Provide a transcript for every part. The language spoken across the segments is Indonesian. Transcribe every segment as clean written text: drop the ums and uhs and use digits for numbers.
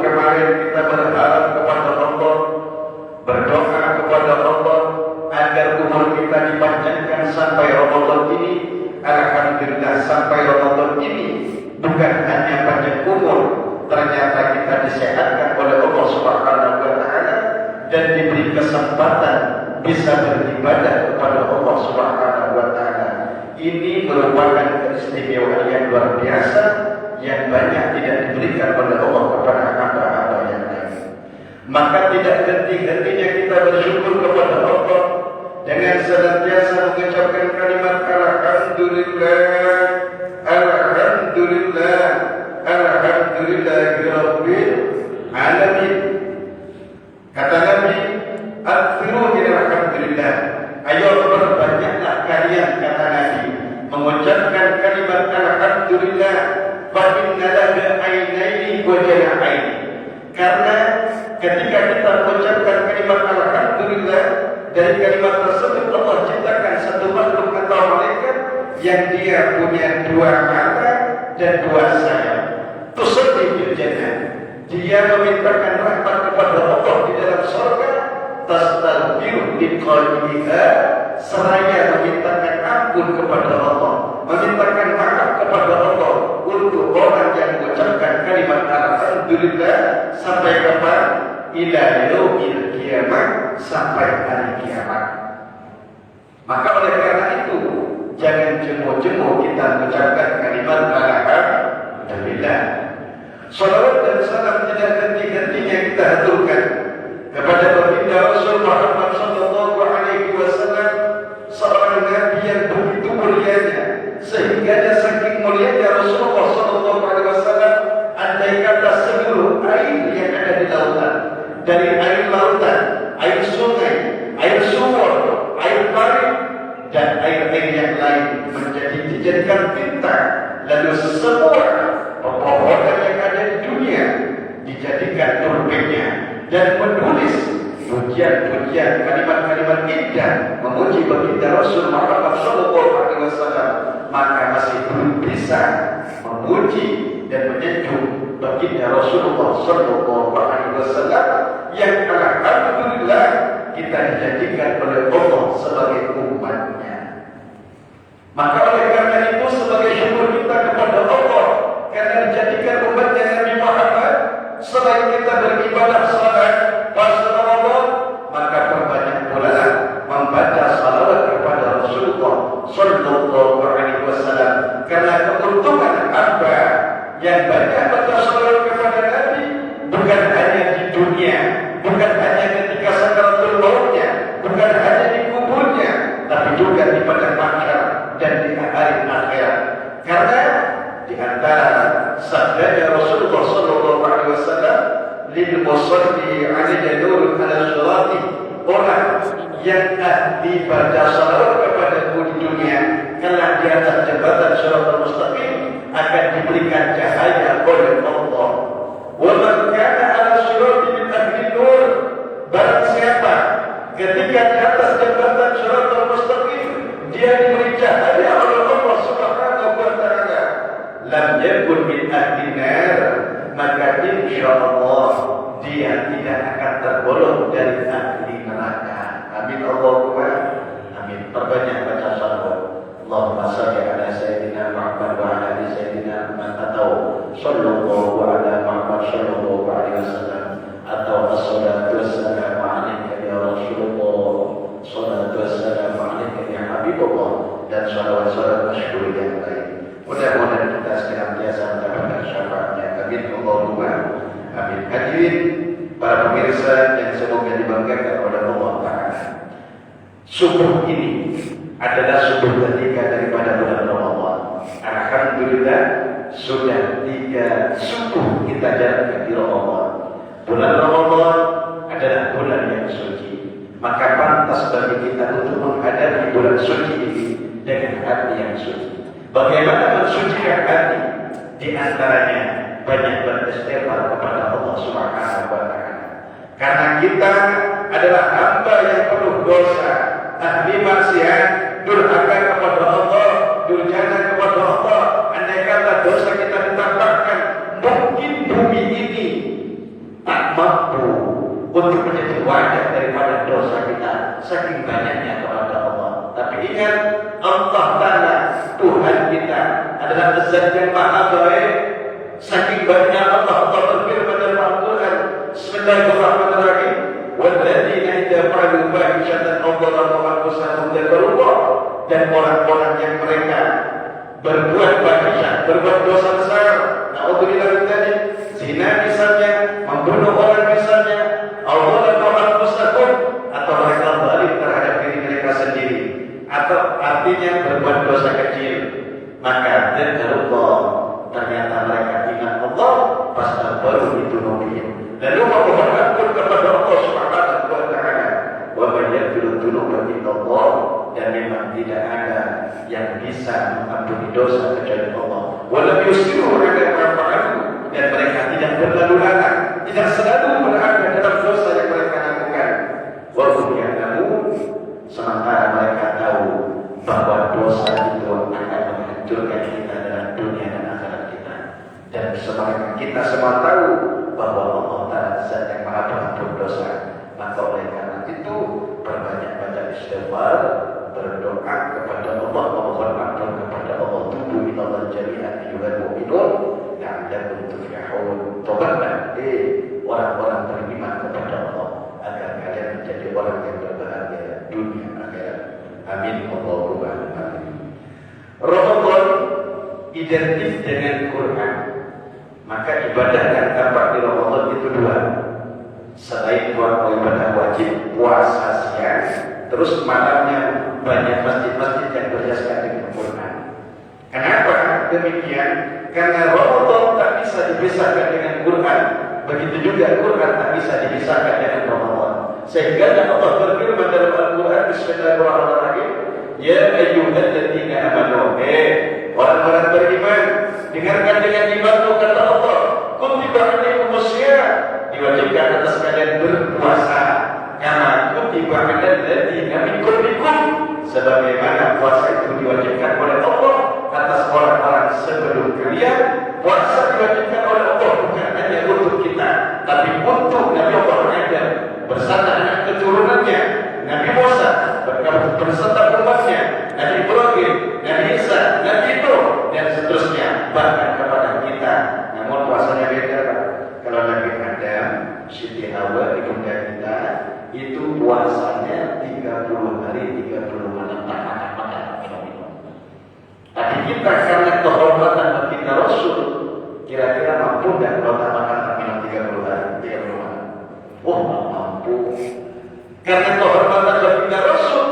kemarin kita berharap kepada Allah, berdoa kepada Allah agar umur kita dipanjangkan sampai Ramadan ini. Alhamdulillah sampai Ramadan ini bukan hanya panjang umur, ternyata kita disehatkan oleh Allah Subhanahu wa taala dan diberi kesempatan bisa beribadah kepada Allah Subhanahu wa taala. Ini merupakan keistimewaan yang luar biasa yang banyak tidak diberikan oleh Allah kepada hamba-hamba yang lain. Maka tidak henti-hentinya kita bersyukur kepada Allah dengan senantiasa mengucapkan kalimat alhamdulillah, alhamdulillah, alhamdulillahirabbil alamin. Kata Nabi, akthiru bil alhamdulillah. Ayo berbanyaklah kalian, kata Nabi, mengucapkan kalimat alhamdulillah. Fa inna lahu ainaini wa janaaini. Karena ketika kita mengucapkan kalimat alhamdulillah, dari kalimat tersebut Allah ciptakan satu makhluk atau malaikat yang dia punya dua mata dan dua sayap. Tusalli fil jannah. Dia memintakan rahmat kepada Allah di dalam surga. Tastaghfiru liqa'iha, seraya memintakan ampun kepada Allah, memintakan maaf kepada Allah untuk orang yang mengucapkan kalimat alhamdulillah sampai kapan? Ila yaumil qiyamah, sampai hari kiamat. Maka oleh karena itu jangan jemu-jemu kita mengucapkan kalimat alhamdulillah. Salawat dan salam tidak henti-hentinya kita haturkan kepada baginda Rasul Muhammad sallallahu alaihi wasallam, seorang nabi yang begitu mulianya, sehingga dia saking mulianya Rasulullah sallallahu alaihi wasallam, andai kata seluruh air yang ada di lautan, dari air lautan, air sungai, air sumur, air parit dan air-air yang lain dijadikan tinta, lalu semua pepohonan yang ada di dunia dijadikan pulpennya dan menulis pujian-pujian, kalimat-kalimat indah memuji baginda Rasul Muhammad sallallahu alaihi wasallam, maka masih belum bisa memuji dan menyentuh baginda Rasulullah sallallahu alaihi wasallam yang alhamdulillah kita dijadikan oleh Allah sebagai umatnya. Maka oleh karena itu sebagai syukur kita kepada Allah karena dijadikan umatnya Nabi Muhammad, selain kita beribadah salat pas Ramadan, maka perbanyak pula membaca salawat kepada Rasulullah sallallahu alaihi wasallam. Karena keuntungan hamba yang banyak baca salawat kepada Nabi bukan hanya di dunia, bukan hanya ketika sakaratul mautnya, bukan hanya di kuburnya, tapi juga di padang mahsyar dan di hari akhirat. Karena di antara sabda Rasulullah sallallahu alaihi wasallam, lil musalli 'alaihi nurun 'ala sirati, orang yang ahli baca salawat kepadaku di dunia kelak di atas jembatan Shiratal Mustaqim akan diberikan cahaya oleh Allah. Wa man kana 'ala sirati min ahli nur, barang siapa ketika di atas jembatan Shiratal Mustaqim dia diberi cahaya oleh Allah Subhanahu wa taala, lam yakun min ahli nar, maka insyaallah dia tidak akan tergolong dari ahli neraka. Amin Allahumma amin. Perbanyak baca salawat. Allahumma shalli ala sayyidina Muhammad wa ala ali sayyidina Muhammad, atau sallallahu ala Muhammad sallallahu alaihi wasallam, atau as-salatu wassalamu alayka ya Rasulullah, salatu wassalamu alayka ya Habibullah, dan salawat-salawat masyhur yang lain. Mudah-mudahan kita senantiasa mendapatkan syafaatnya. Amin Allahumma amin. Hadirin para pemirsa yang semoga dibanggakan oleh Allah Ta'ala, subuh ini adalah subuh ketiga daripada bulan Ramadan. Alhamdulillah sudah 3 subuh kita jalankan di Ramadan. Bulan Ramadan adalah bulan yang suci, maka pantas bagi kita untuk menghadapi bulan suci ini dengan hati yang suci. Bagaimana mensucikan hati? Di antaranya banyak beristighfar kepada Allah Subhanahu wa taala. Karena kita adalah hamba yang penuh dosa, ahli maksiat, durhaka kepada Allah, durjana kepada Allah. Andai kata dosa kita ditambahkan, mungkin bumi ini mampu untuk menjadi wadah daripada dosa kita saking banyaknya kepada Allah. Tapi ingat, Allah Ta'ala Tuhan kita adalah zat yang maha baik. Saking banyak Allah berfirman dalam Al-Quran, Bismillahirrahmanirrahim, walladzina idza fa'alu fahishatan aw dhalamu anfusahum dzakarullah, dan orang-orang yang mereka berbuat fahisyah, berbuat dosa besar, na'udzubillah min dzalik, zina misalnya, membunuh orang misalnya, Allah atau mereka zalim terhadap diri mereka sendiri, atau artinya berbuat dosa kecil, maka dzakarullah, ternyata mereka ingat Allah, baru itu mungkin, lalu memohon ampun kepada Allah Subhanahu wa Ta'ala. Wa man yaghfiru dzunuba illallah, dan memang tidak ada yang bisa mengampuni dosa kecuali Allah. Wa lam yusiru 'ala ma fa'alu, dan mereka tidak berlalu lalang, tidak selalu berada dalam dosa yang mereka lakukan. Wa hum ya'lamun, sementara mereka tahu bahwa dosa itu akan menghancurkan kita dalam dunia dan akhirat kita. Dan sebaliknya kita semua tahu bahwa Allah Ta'ala zat yang maha pengampun dosa. Maka oleh karena itu perbanyak-banyak istighfar, berdoa kepada Allah, memohon ampun kepada Allah. Tubu ilallah jami'an ayyuhal mu'minun la'allakum tuflihun. Tobatlah orang-orang beriman kepada Allah, agar kalian menjadi orang yang berbahagia dunia akhirat. Amin Allahumma amin. Ramadan identik dengan Quran. Maka ibadah yang tampak di Ramadan itu dua. Selain dua ibadah wajib, puasa siang, terus malamnya banyak masjid-masjid yang berhiaskan dengan Quran. Kenapa demikian? Karena Ramadan tak bisa dipisahkan dengan Quran. Begitu juga Quran tak bisa dipisahkan dengan Ramadan. Sehingga Allah berfirman dalam Al-Quran, Bismillahirrahmanirrahim, ya ayyuhalladzina amanu, orang-orang beriman, dengarkan dengan imanmu, kata Allah, kutiba alaikumus syiyam, diwajibkan atas kalian berpuasa, kama kutiba alal ladzina min qablikum, sebagaimana puasa itu diwajibkan oleh Allah atas orang-orang sebelum kalian. Puasa diwajibkan oleh Allah bukan hanya untuk kita, tapi untuk Nabi Allah Adam bersama dengan keturunannya, Nabi Musa bersama umatnya, Nabi Ibrahim, Nabi Isa, Nabi Nuh, dan seterusnya, bahkan kepada kita. Namun puasanya beda, Pak. Kalau Nabi Adam, Siti Hawa, ibunda kita, itu puasanya 30 hari, 30 malam, tak makan, minum. Tapi kita karena kehormatan baginda Rasul, kira-kira mampu dan kalau tak makan, tak minum 30 hari, 30 malam. Oh, mampu. Karena kehormatan baginda Rasul,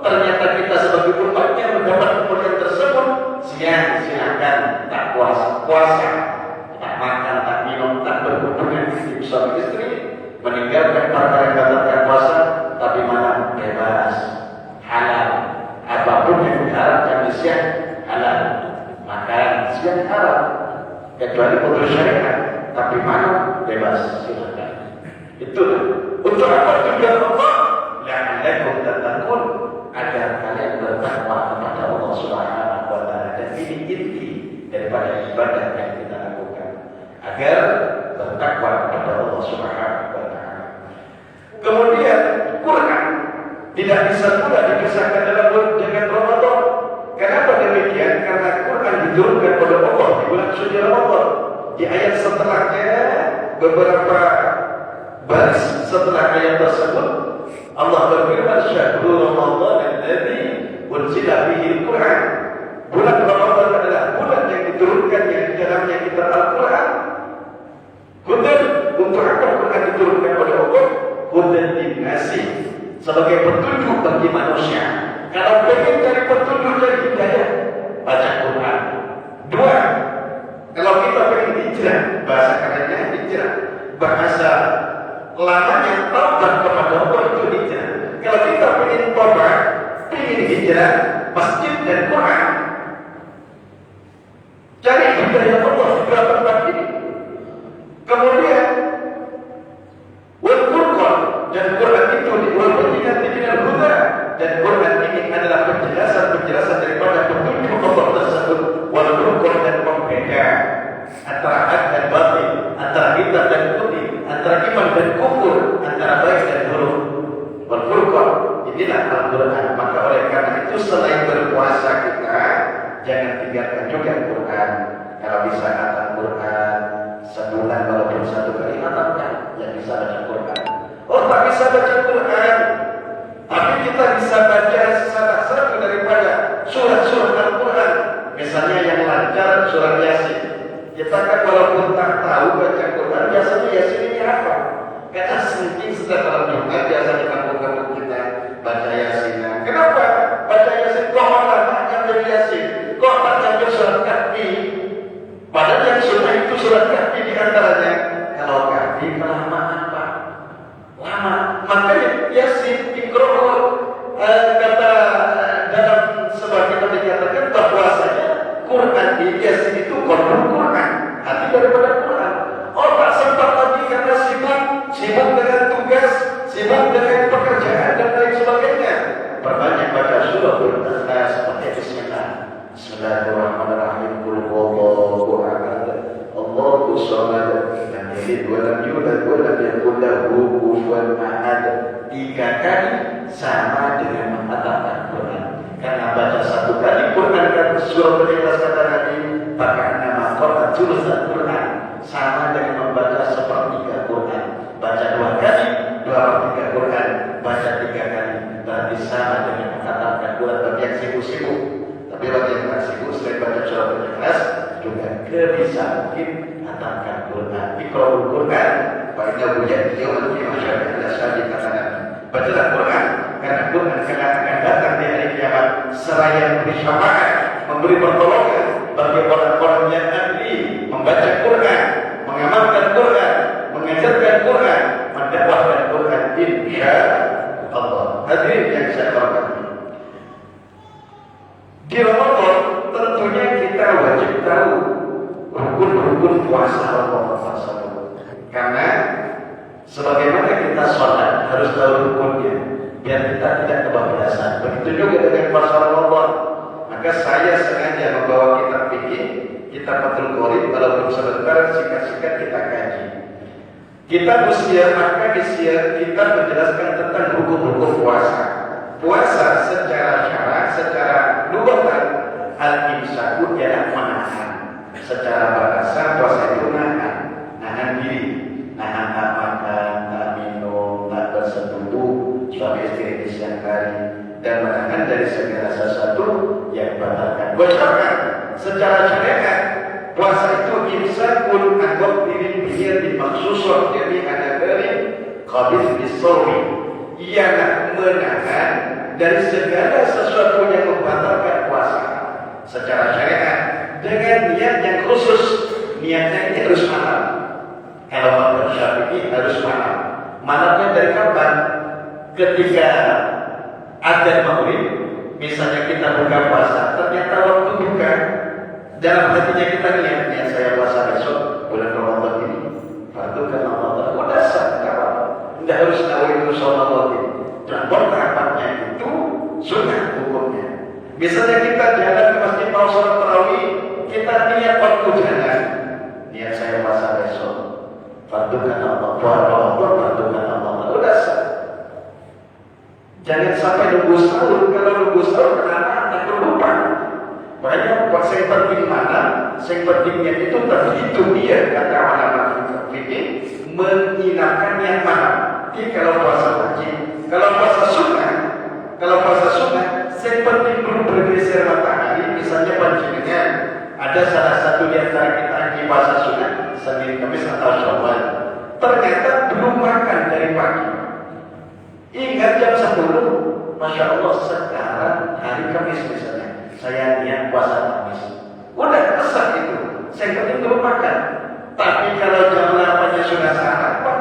ternyata kita sebagai umatnya mendapat kemuliaan tersebut. Silakan tak puasa, tak makan, tak minum, tak berhubungan dengan suami istri, meninggalkan perkara yang batalkan puasa, tapi malam bebas, halal. Apapun yang diharamkan di siang halal, makan siang halal, kecuali menurut syariat, tapi malam bebas, silakan. Itulah untuk apa tujuan Allah? La'allakum tattaqun, agar kalian bertakwa kepada Allah Subhanahu wa Ta'ala. Dan ini inti daripada ibadah yang kita lakukan, agar bertakwa kepada Allah Subhanahu wa Ta'ala. Kemudian Quran tidak bisa pula dipisahkan dengan Ramadan. Kenapa demikian? Karena Quran diturunkan oleh Allah di bulan suci Ramadan. Di ayat setelahnya, beberapa baris setelah ayat tersebut, Allah berfirman, Syahrul Ramadan alladzi unzila fihi al-Quran. Bulan Ramadan adalah bulan yang diturunkannya di dalamnya kitab Al-Quran. Hudan, untuk apa Quran diturunkan oleh Allah? Hudan linnasi, sebagai petunjuk bagi manusia. Kalau ingin cari petunjuk dari hidayah, baca Quran. Dua, kalau kita ingin hijrah, bahasa kerennya hijrah, bahasa lamanya taubat kepada Allah itu hijrah. Kalau kita ingin taubat, ingin hijrah, masjid dan Quran, cari hidayah Allah di dalam tempat ini. Kemudian wal Qur'an, dan Quran itu diwajibkan dengan huda, dan Quran ini adalah penjelasan daripada petunjuk Allah tersebut. Wal Qur'an, dan pembeda antara hak dan batil, antara hitam dan putih, antara antara iman dan kufur, antara baik dan buruk. Wal-Furqan, inilah Al-Quran. Maka oleh karena itu selain berpuasa kita jangan tinggalkan juga Al-Quran. Kalau bisa khatam Quran sebulan walaupun 1 kali khatamkan, yang bisa baca Quran. Oh, tak bisa baca Quran, tapi kita bisa baca salah satu daripada surat-surat Al-Quran. Misalnya yang lancar surat Yasin. Kita kan walaupun tak tahu baca Quran, biasanya Yasin ini apa? Karena saking setiap malam Jumat biasanya kampung-kampung kita baca Yasin. Kenapa? Baca Yasin kok lama dari Yasin? Kok baca surat Kahfi? Padahal yang sunnah itu surat Kahfi di antaranya. Kalau Kahfi kelamaan Pak, lama. Makanya Yasin Iqra' kata dalam sebagian yang dikatakan bahwasanya Quran di Yasin itu Quran, hati daripada Quran. Oh, tak sempat lagi karena sibuk dengan tugas, sibuk dengan pekerjaan dan lain sebagainya. Perbanyak baca surah Al-Ikhlas seperti Bismillah. Bismillahirrahmanirrahim. Qul huwallahu ahad, Allahus samad, lam yalid wa lam yulad wa lam yakul lahu kufuwan ahad. 3 kali sama dengan mengatakan Quran. Karena baca 1 kali Quran kan surah Al-Ikhlas kata Nabi, maka nama Quran jurusan Quran sama dengan membaca 1/3 Quran. Baca 2 kali 2/3 Quran, baca 3 kali berarti sama dengan mengatakan Quran. Bagi yang sibuk-sibuk, tapi bagi yang tak sibuk selain baca surah Al-Ikhlas juga bisa mungkin katakan Quran. Iqra'ul Quran fa innahu ya'ti yawmal qiyamah ila syadi kata Nabi. Bacalah Quran karena Quran akan datang di hari kiamat seraya memberi syafaat, memberi pertolongan bagi orang-orang yang ahli membaca Quran, mengamalkan Quran, mengajarkan Quran, mendakwahkan Quran, insya Allah. Hadirin yang saya hormati, di Ramadan tentunya kita wajib tahu rukun-rukun puasa Ramadan tersebut. Karena sebagaimana kita sholat harus tahu rukunnya, biar kita tidak kebablasan. Begitu juga dengan puasa Ramadan. Maka saya sengaja membawa kitab fikih, kitab Fathul Qorib, walaupun sebentar singkat-singkat kita kaji. Kitab usia, maka di sini kita menjelaskan tentang rukun-rukun puasa. Puasa secara syarak, secara lughatan, al-imsaku ialah menahan. Secara bahasa puasa itu nahan diri, nahan tak makan, tak minum, tak bersetubuh suami istri di siang hari, dan menahan dari segala sesuatu yang membatalkan. Bahkan secara syariat puasa itu imsakul anggap diri biar dimaksusah, jadi ada dari qabis bisawmi, ialah menahan dari segala sesuatu yang membatalkan puasa secara syariat dengan niat yang khusus. Niatnya ini harus malam. Kalau mazhab Syafi'i harus malam. Malamnya dari kapan? Ketika adzan maghrib, misalnya kita buka puasa, ternyata waktu buka dalam hatinya kita niatnya saya puasa besok bulan Ramadan ini, fardu kan Ramadan. Udah sah, tidak harus nawawi itu Ramadan. Dan tahapannya itu sunnah hukumnya. Misalnya kita jalan ke masjid mau sholat tarawih, kita niat waktu jalan, niat saya puasa besok, fardu kan Ramadan, fardu kan Ramadan. Udah sah. Jangan sampai nunggu sahur. Kalau nunggu sahur kenapa? Tak berlupa. Makanya saya penting mana? Saya pentingnya itu terhitung dia, kata ulama fikih, menginapkan yang mana. Jadi kalau puasa wajib, kalau puasa sunnah, saya penting belum bergeser matahari. Misalnya pancingannya ada salah satu di antara kita yang puasa sunnah, Senin, Kamis atau Syawal. Ternyata belum makan dari pagi. Ingat jam 10, Masya Allah sekarang hari Kamis misalnya, saya niat puasa Kamis. Udah kesah itu, saya penting belum makan. Tapi kalau jam 8-nya sudah sarapan,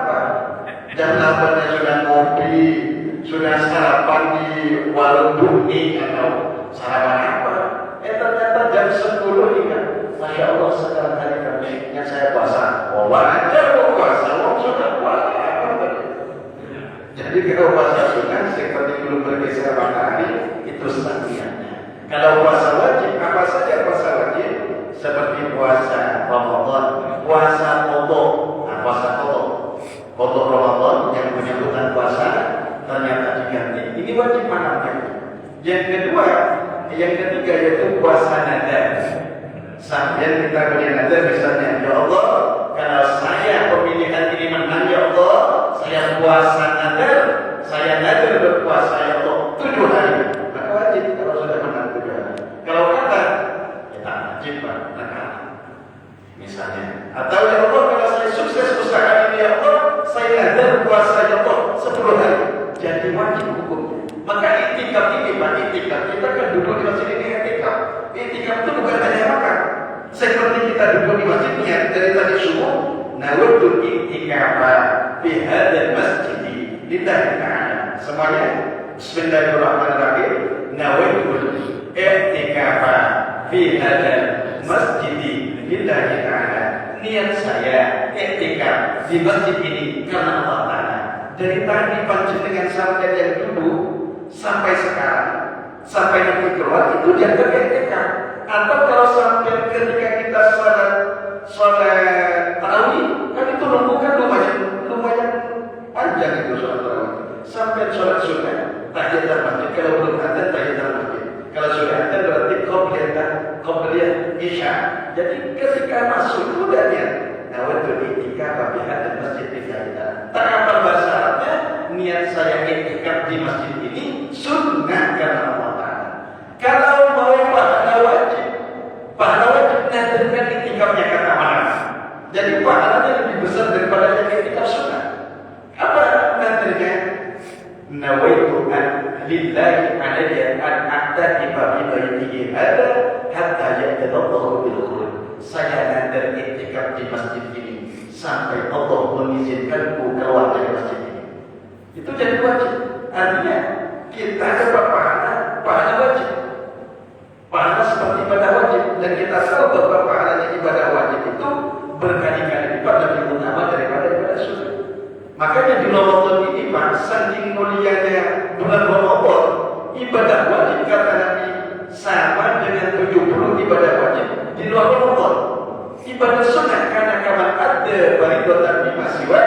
jam 8-nya sudah ngopi, sudah sarapan di warung bumi atau sarapan apa? Ternyata jam 10 ingat, Masya Allah sekarang hari Kamis, yang saya puasa. Oh wajar puasa, sudah puasa. Jadi kalau puasa sunnah seperti belum bergeser matahari itu niatnya. Kalau puasa wajib, apa saja puasa wajib? Seperti puasa Ramadan, puasa qadha. Nah, puasa qadha puasa nadar. Sampai kita punya nadar misalnya, ya Allah, kalau saya pemilihan ini menang, ya Allah, saya puasa nadar, saya nadar berpuasa, ya Allah, 7 hari. Maka wajib kalau sudah menang 7 hari. Kalau kata, ya tak wajib Pak, nakal. Misalnya, atau ya Allah, kalau saya sukses usaha ini, ya Allah, saya nadar puasa, ya Allah, 10 hari. Jadi wajib hukumnya. Maka itikaf ini Pak, itikaf kita kan duduk di masjid ini itikaf. Itikaf itu bukan hanya makan. Seperti kita duduk di masjidnya dari tadi subuh, nawaitu i'tikafa fi hadzal masjid lillahi ta'ala. Semuanya bismillahirrahmanirrahim. Nawaitu i'tikafa fi hadzal masjid lillahi ta'ala. Niat saya i'tikaf di masjid ini karena Allah Ta'ala. Dari tadi panjenengan sampai yang dulu sampai sekarang, sampai nanti keluar itu dianggap i'tikaf. Atau kalau sampai ketika kita sholat tarawih, kan itu kan lumayan panjang itu sholat tarawih. Sampai sholat sunnah, tahiyatul masjid. Kalau belum ada tahiyatul masjid. Kalau sudah ada berarti qabliyah isya. Jadi ketika masuk itu udah niat. Nawaitu i'tikaf fi hadzal masjid lillahi. Tak apa bahasa Arabnya, niat saya i'tikaf di masjid ini sunnah karena Allah Ta'ala. Kalau mau pahala wajib nadarkan i'tikafnya kata mana? Jadi pahalanya lebih besar daripada yang i'tikaf sunnah. Apa nadarnya? Nawaitu an lillahi alayya an a'takifa bi baitihi hadza hatta ya'tadallahu bil khulud. Saya nadar i'tikaf di masjid ini sampai Allah mengizinkanku keluar dari masjid ini. Itu jadi wajib. Artinya kita dapat pahala wajib. Pahala seperti ibadah wajib, dan kita tahu bahwa pahalanya ibadah wajib itu berkali-kali lipat lebih utama daripada ibadah sunnah. Makanya di Ramadan ini Pak, saking mulianya bulan Ramadan, ibadah wajib kata Nabi sama dengan 70 ibadah wajib di luar Ramadan. Ibadah sunnah karena kaman ada fardhatan bima siwa,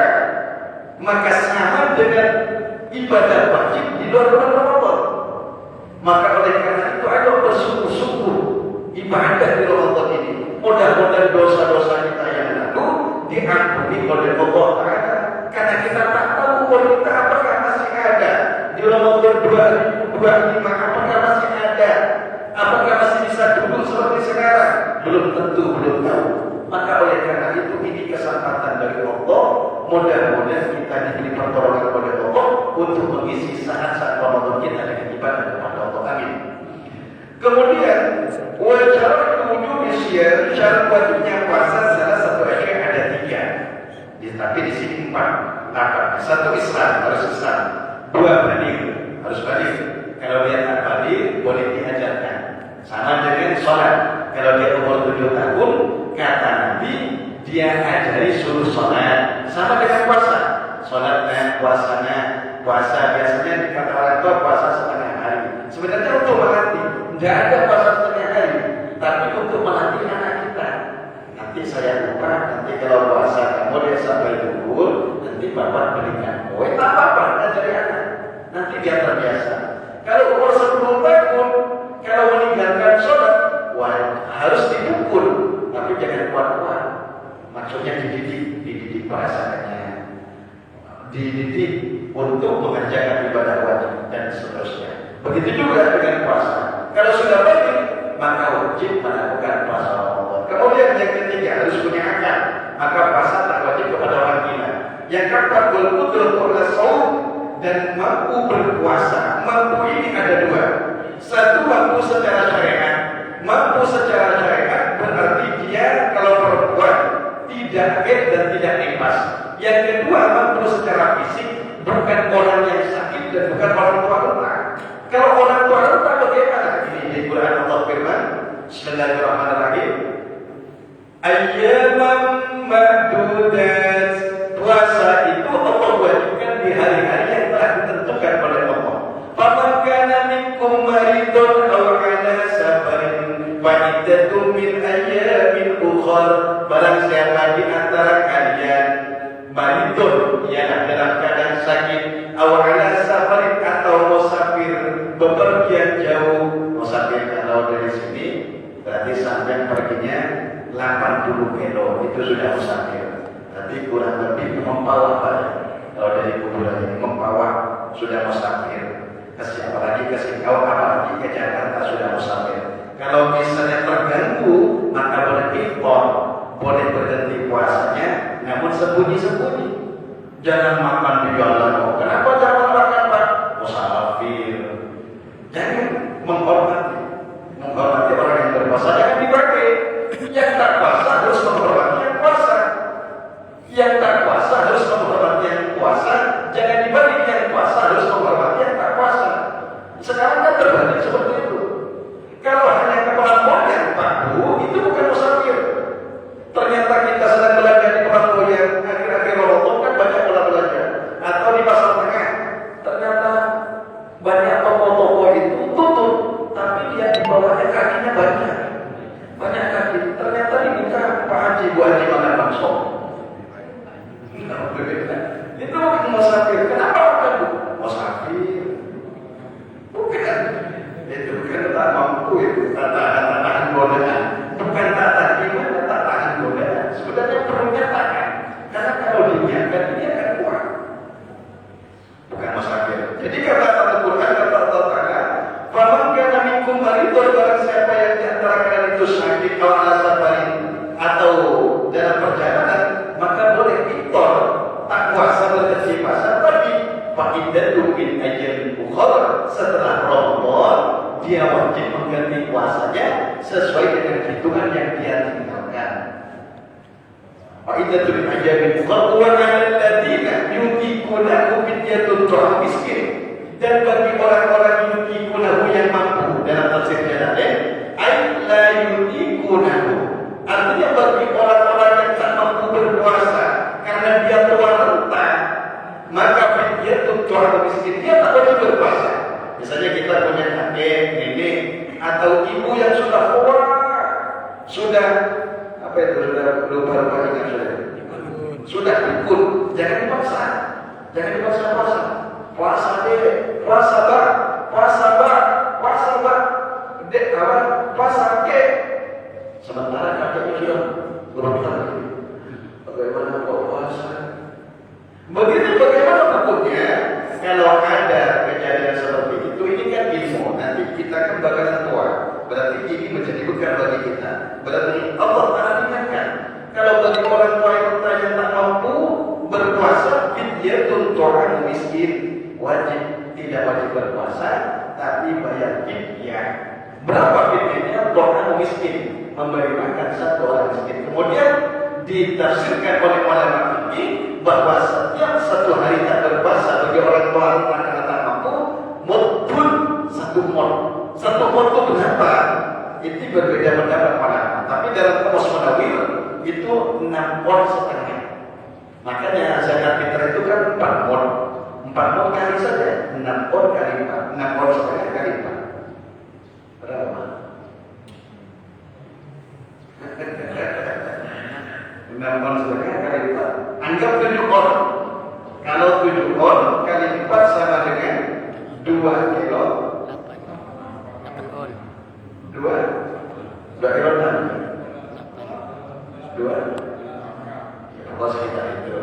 maka sama dengan ibadah wajib di luar bulan Ramadan. Maka oleh karena itu ayo bersungguh-sungguh ibadah di Ramadan ini. Mudah-mudahan dosa-dosa kita yang lalu diampuni oleh Allah Ta'ala. Karena kita tak tahu umur kita apakah masih ada di Ramadan 2025, apakah masih ada, apakah masih bisa duduk seperti sekarang, belum tentu, belum tahu. Maka oleh karena itu ini kesempatan dari Allah. Mudah-mudahan kita diberi pertolongan oleh Allah untuk mengisi saat-saat Ramadan kita dengan ibadah kepada Allah. Amin. Kemudian wajar wujud syiar, syarat wajibnya puasa salah satu aja ada 3. Tapi di sini 4. Apa? 1 Islam, harus Islam. 2 baligh, harus baligh. Kalau dia tak baligh boleh diajarkan. Sama dengan sholat. Kalau dia umur 7 tahun, kata Nabi dia ajari suruh sholat. Sama dengan puasa. Sholatnya, puasanya, puasa biasanya dikata orang tua puasa setengah hari. Sebenarnya untuk melatih, tidak ada puasa setengah hari, tapi untuk melatih anak kita. Nanti saya lupa, nanti kalau puasa kamu dia sampai duhur, nanti bapak berikan kue, tak apa-apa, ajari anak. Nanti dia terbiasa. Kalau umur 10 tahun, kalau meninggalkan sholat, harus dipukul, tapi jangan kuat-kuat. Maksudnya dididik bahasanya, dididik untuk mengerjakan ibadah wajib dan seterusnya. Begitu juga dengan puasa. Kalau sudah wajib, maka wajib melakukan puasa Ramadan. Kemudian yang ketiga harus punya akal. Maka puasa tak wajib kepada orang gila. Yang keempat berkutul shaum dan mampu berpuasa. Mampu ini ada 2. Satu mampu secara syariat. Mampu secara syariat berarti dia kalau perempuan tidak haid dan tidak nifas. Yang kedua mampu secara fisik, bukan orang yang sakit dan bukan orang tua lupa. Kalau orang tua lupa bagaimana? Ini di Quran Allah firman, Bismillahirrahmanirrahim. Ayyaman ma'dudat. Puasa itu Allah wajibkan di hari-hari yang telah ditentukan oleh Allah. Faman kana minkum maridun aw ala safarin fa iddatun min ayyamin ukhra. Barang siapa di antara kalian maridun, ialah dalam keadaan sakit, aw ala safarin atau musafir, bepergian jauh. Musafir kalau dari sini kilo itu sudah musafir. Tapi kurang lebih membawa apa? Kalau dari kuburan ini membawa sudah musafir. Apalagi ke Singkau, apalagi ke Jakarta sudah musafir. Kalau misalnya terganggu, maka boleh impor, boleh berhenti puasanya, namun sembunyi-sembunyi. Jangan makan di jalan. Kenapa jangan makan, Pak? Musafir. Jangan menghormati orang yang berpuasa, jangan dibagi. Yang tak puasa harus menghormati yang puasa. Yang tak puasa harus menghormati yang puasa. Jangan dibagi, yang puasa harus menghormati yang tak puasa. Sekarang kan terbalik seperti itu. Kalau hanya kepala moyang paku, itu bukan musafir. Ternyata kita sedang belanja di kepala moyang, akhir-akhir Ramadan kan banyak orang belanja. Atau di pasar tengah, ternyata banyak toko-toko itu tutup, tapi dia di bawahnya kakinya banyak kaki. Ternyata dibuka Pak Haji, Bu Haji makan bakso. Itu bukan musafir. Kenapa bukan musafir? Bukan. Itu bukan tak mampu, itu tak tahan godaan. Bukan tak tahan, tak tahan godaan. Sebenarnya perlunya tahan. Karena kalau diniatkan, dia akan kuat. Bukan musafir. Jadi kata Al-Quran, kata Allah Ta'ala, "Faman kana minkum maridun," barang siapa yang di antara kalian itu sakit atau dalam perjalanan, maka boleh iftar, tak puasa berhenti puasa, tapi fa'iddatun min ayyamin ukhra, setelah Ramadan dia wajib mengganti puasanya sesuai dengan hitungan yang dia tinggalkan. Fa'iddatun min ayyamin ukhra wa 'alal ladzina yutiqunahu fidyatun ta'am miskin. Dan bagi orang-orang yutiqunahu yang mampu, dalam tafsir Jalalain, ay la yutiqunahu, artinya bagi orang-orang yang tak mampu berpuasa karena dia tua renta, maka fidyatun ta'am miskin, dia tak boleh berpuasa. Misalnya kita punya kakek, nenek, atau ibu yang sudah tua, sudah sudah pikun, jangan dipaksa puasa. Puasa deh, puasa bak, dek kawan, puasa ke. Sementara kakeknya sudah berontak. Bagaimana kok puasa? Begitu bagaimana hukumnya? Kalau ada kejadian seperti itu, ini kan ilmu. Nanti kita kan bakalan tua. Berarti ini menjadi bekal bagi kita. Berarti Allah Ta'ala ingatkan. Kalau bagi orang tua yang tak mampu berpuasa, fidyatun ta'am miskin, wajib, tidak wajib berpuasa, tapi bayar fidyah. Berapa fidyahnya? Ta'am miskin, memberi makan satu orang miskin. Kemudian ditafsirkan oleh ulama fikih bahwa setiap satu hari tak berpuasa bagi orang tua karena tak mampu, mudun satu mod itu berapa? Itu berbeda pendapat ulama. Tapi dalam Qamus Munawwir itu 6 mod setengah. Makanya zakat fitrah itu kan 4 mod. 4 mod kali saja, 6 mod kali 4, 6 mod setengah kali 4. Berapa? 6 mod setengah kali 4. Anggap 7 on. Kalau 7 on kali 4 sama dengan 2 kilo. 2 kilo 2. Kalau kita itu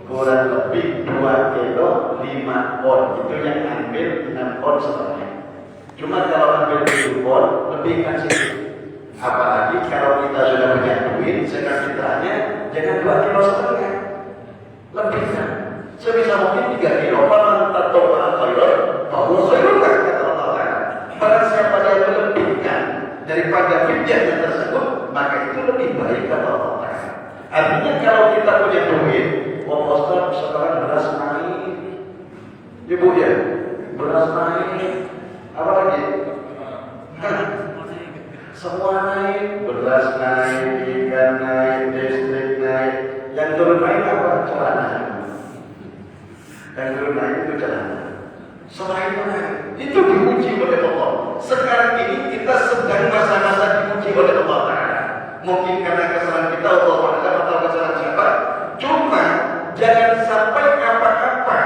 kurang lebih 2 kilo 5 on. Itu yang ambil 6 on setengah. Cuma kalau ambil 7 on lebih kan sih. Apalagi kalau kita sudah punya duit, zakat fitrahnya jangan 2 kilo setengah, lebih kan? Sebisa mungkin 3 kilo. Faman tatawwa'a khairan fahuwa khairun lahu, kata Allah Ta'ala. Barang siapa yang melebihkan daripada fidyahnya tersebut, maka itu lebih baik, kata Allah Ta'ala. Artinya kalau kita punya duit, Ustaz sekarang beras naik, ibu ya, beras naik, apa lagi? Semua naik, beras naik, ikan naik, listrik naik. Yang turun naik apa? Celana. Yang turun naik itu celana. Semua itu naik. Itu diuji oleh Allah. Sekarang ini kita sedang masa-masa diuji oleh Allah Ta'ala. Mungkin karena kesalahan kita, Allah Ta'ala, atau kesalahan siapa? Cuma jangan sampai apa-apa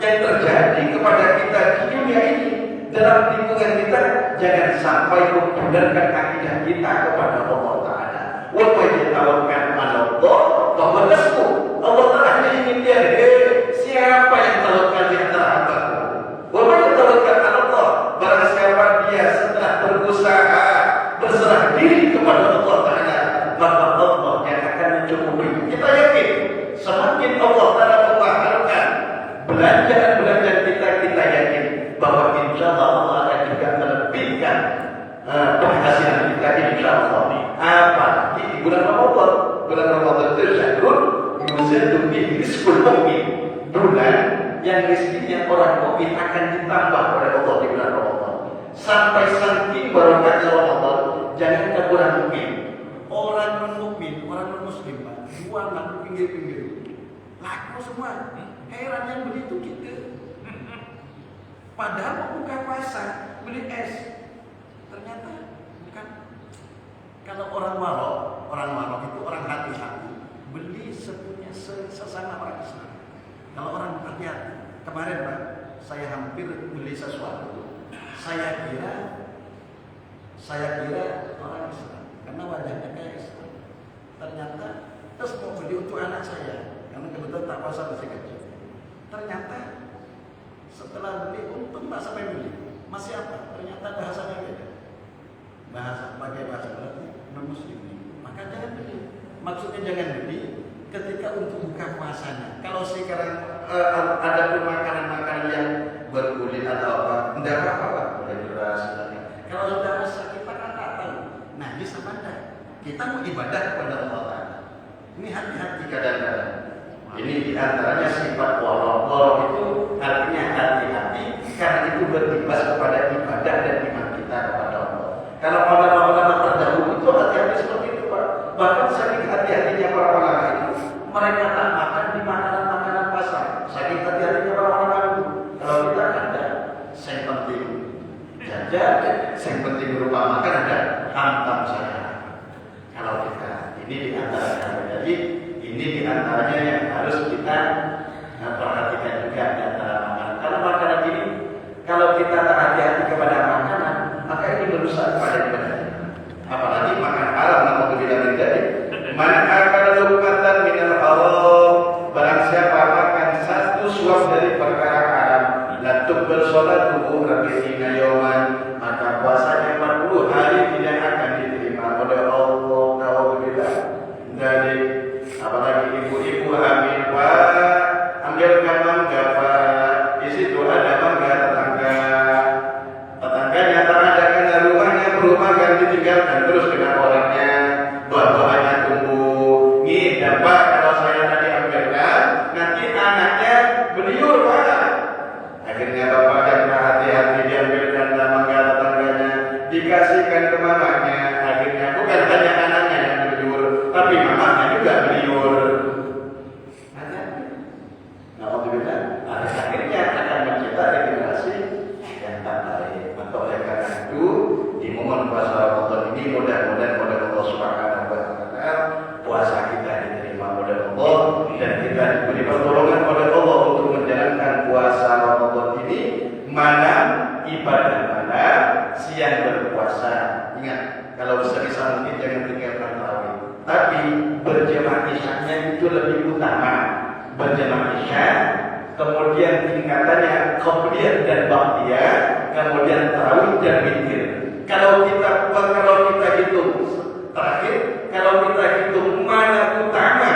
yang terjadi kepada kita di dunia ini, dalam lingkungan kita, jangan sampai membenarkan akidah kita kepada Allah Ta'ala. Wa yatawakkalu 'ala Allah fa huwa hasbuh. Allah Ta'ala ingin dia, siapa yang tawakal di antara hamba-Ku? Wa man yatawakkal 'ala Allah, barang siapa dia setelah berusaha berserah diri kepada Allah Ta'ala, maka Allah yang akan mencukupi. Kita yakin semakin Allah Ta'ala memahalkan belanjaan kita, kita yakin bahwa insya Allah akan juga melebihkan penghasilan kita insya Allah. Apalagi di bulan Ramadan. Bulan Ramadan itu syahrul yuzadu bihi rizqul mu'min, bulan yang rezekinya orang mukmin akan ditambah oleh Allah di bulan Ramadan. Sampai saking barokahnya Ramadan, jangan orang mukmin, orang non-mukmin, orang non-muslim, jualan pinggir-pinggir, laku semua. Heran yang beli itu kita. Padahal mau buka puasa, beli es, ternyata bukan. Kalau orang Marok itu orang hati-hati, beli sepunya sesama orang Islam. Kalau orang hati-hati, kemarin Pak, saya hampir beli sesuatu. Saya kira orang Islam, karena wajahnya kayak Islam. Ternyata terus mau beli untuk anak saya, karena kebetulan tak puasa masih kecil. Ternyata setelah beli, untung tak sampai beli. Masih apa? Ternyata bahasanya beda. Pakai bahasa berarti non-muslim. Maka jangan beli. Maksudnya jangan beli ketika untuk buka puasanya. Kalau sekarang ada pun makanan-makanan yang berkulit atau apa, tidak apa-apa, boleh beras. Kalau sudah masak kita kan tak tahu. Nah, bisa mana? Kita mau ibadah kepada Allah. Ini hati-hati kadang-kadang. Ini diantaranya sifat waro itu artinya hati-hati, karena itu berimbas kepada ibadah dan iman kita kepada Allah. Kalau ulama-ulama terdahulu itu hati-hati seperti itu Pak. Bahkan saking hati-hatinya para ulama itu, mereka tak makan di makanan-makanan pasar. Saking hati-hatinya para ulama itu. Kalau kita ada, yang penting jajan, yang penting berupa makan ada, hantam saya. Kalau kita ini diantaranya, jadi ini diantaranya yang harus kita perhatikan juga di antara makanan. Kalau makanan ini, kalau kita tak hati-hati kepada makanan, maka ini merusak kepada ibadah. Apalagi makan haram, namun tidak menjadi. Man akala luqmatan minal haram, barang siapa makan satu suap dari perkara haram, la tuqbal sholatuhu 40 yawman, maka puasanya 40 hari tidak akan diterima oleh Allah. Alhamdulillah. Dari apalagi ibu-ibu hamil Pak, ambilkan mangga Pak, di situ ada mangga tetangganya tak ada, karena rumahnya berumah ganti ditinggalkan terus dengan orangnya, buah-buahannya tumbuh. Ngidam Pak, kalau saya tadi ambilkan, nanti anaknya beliur Pak. Akhirnya bapak yang hati-hati diambilkan mangga tetangganya, dikasihkan ke mamanya. Akhirnya bukan hanya anaknya yang beliur, tapi mamanya juga beliur. Alhamdulillah, akhirnya akan mencipta generasi yang tak baik. Maka oleh karena itu, di momen puasa Ramadan ini mudah-mudahan oleh Allah Subhanahu wa Ta'ala puasa kita diterima oleh Allah, dan kita diberi pertolongan oleh Allah untuk menjalankan puasa Ramadan ini. Malam ibadah malam, siang berpuasa. Ingat, kalau bisa mungkin jangan tinggalkan tarawih. Tapi berjamaah isyaknya itu lebih utama. Berjamaah isyak, kemudian tingkatannya qabliyah dan ba'diyah, kemudian tarawih dan witir. Kalau kita hitung terakhir, kalau kita hitung mana utama,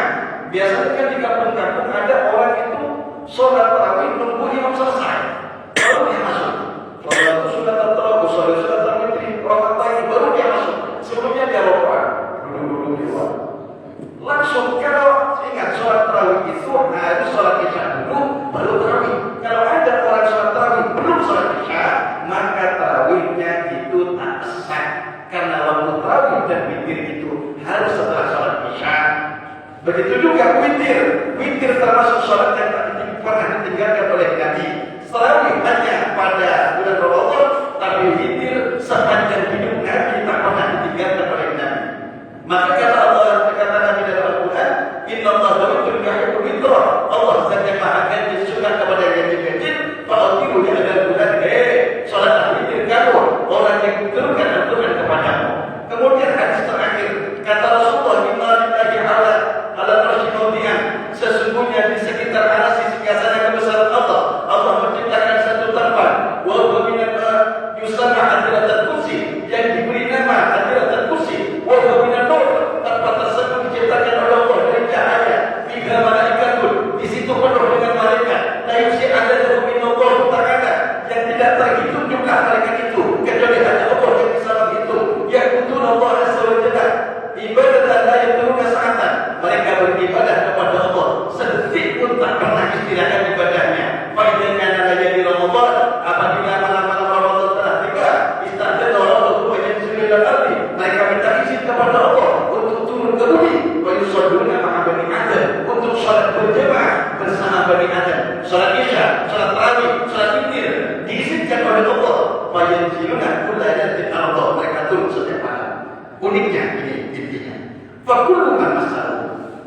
biasanya kan di kampung-kampung ada orang itu sholat tarawih nunggu imam selesai, baru dia masuk. Sholat sudah terterobos, sholat sudah terwitri, rokat lagi baru dia masuk. Sebelumnya dia lupa, duduk-duduk di luar. Langsung kalau ingat sholat tarawih itu harus sholat isya dulu baru tarawih. Kalau ada orang sholat tarawih belum sholat isya, maka tarawihnya itu tak sah, karena waktu tarawih dan witir itu harus setelah sholat isya. Begitu juga witir. Witir termasuk sholat yang tak pernah ditinggalkan oleh Nabi. Tarawih hanya pada bulan Ramadan, tapi witir sepanjang hidup Nabi tak pernah ditinggalkan oleh Nabi. Maka kata Nabi dalam Al-Quran, Inna Allah yuhibbul witra. Allah zat yang maha ganjil, suka kepada ganjil-ganjil. Fa'atiru ya adalah bulan, sholat witir kamu, orang yang turunkan kepada. Kemudian hadis terakhir, kata Rasulullah, Inna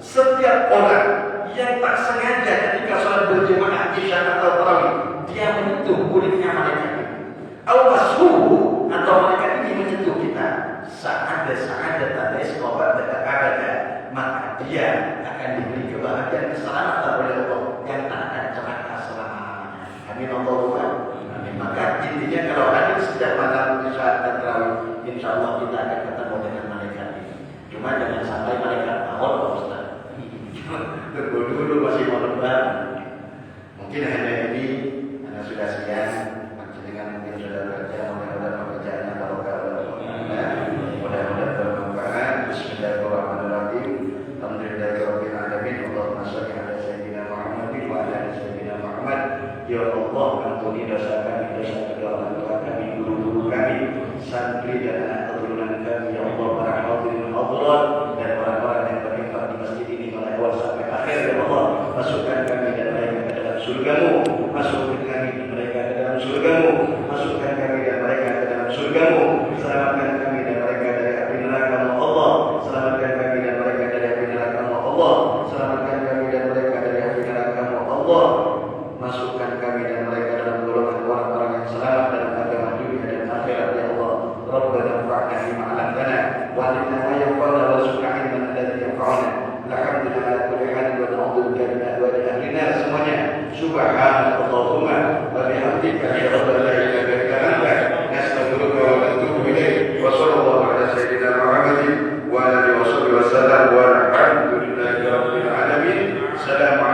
setiap orang yang tak sengaja ketika sholat berjemaah isya atau tarawih dia menyentuh kulitnya malaikat ini, al-masruhu atau malaikat ini menyentuh kita, saat tanda sekobat dan abada, maka dia akan diberi kebahagiaan keselamatan oleh Allah yang tak akan celaka selama-lamanya. Amin Allahumma amin. Maka intinya kalau hadir setiap malam isya dan tarawih, insya Allah kita akan ketemu dengan malaikat ini. Cuma jangan sampai malaikat tahun Pak Ustaz. Dulu masih mau lebaran. Mungkin hanya ini Anda sudah siang, dengan mungkin sudah kerja, mudah-mudahan pekerjaannya barokah, mudah-mudahan bermanfaat. Bismillahirrahmanirrahim. Alhamdulillahirabbil alamin. Allahumma shalli ala sayyidina Muhammadin wa ala ali sayyidina Muhammad. Ya Allah, ampuni dosa kami, dosa kedua orang tua kami, guru-guru kami, santri dan anak keturunan kami. Ya Allah, para hadirin hadirat dan orang-orang yang berinfak di masjid ini mulai awal sampai akhir. Ya Allah, masukkan kami dan mereka ke dalam surga-Mu, masukkan kami dan mereka ke dalam surga-Mu, masukkan kami dan mereka ke dalam surga-Mu, selamatkan kami dan mereka dari api neraka-Mu Allah, selamatkan kami dan mereka dari api neraka-Mu Allah, selamatkan kami dan mereka dari api neraka-Mu Allah, masukkan kami dan mereka dalam golongan orang-orang yang selamat dalam agama dunia dan akhirat. Ya Allah, Rabbana fa'na bima 'allamtana wa 'allimna ma yanfa'una warzuqna 'ilman alladhi yanfa'una. Alhamdulillah ala kulli hal wa na'udzubika min ahwali ahlina semuanya. Subhanallahumma wa bihamdika asyhadu an la ilaha illa anta nastaghfiruka wa natubu ilaik. Wa sallallahu ala sayyidina Muhammadin wa alihi wa sahbihi wa sallam wa alhamdulillahi rabbil alamin. Assalamu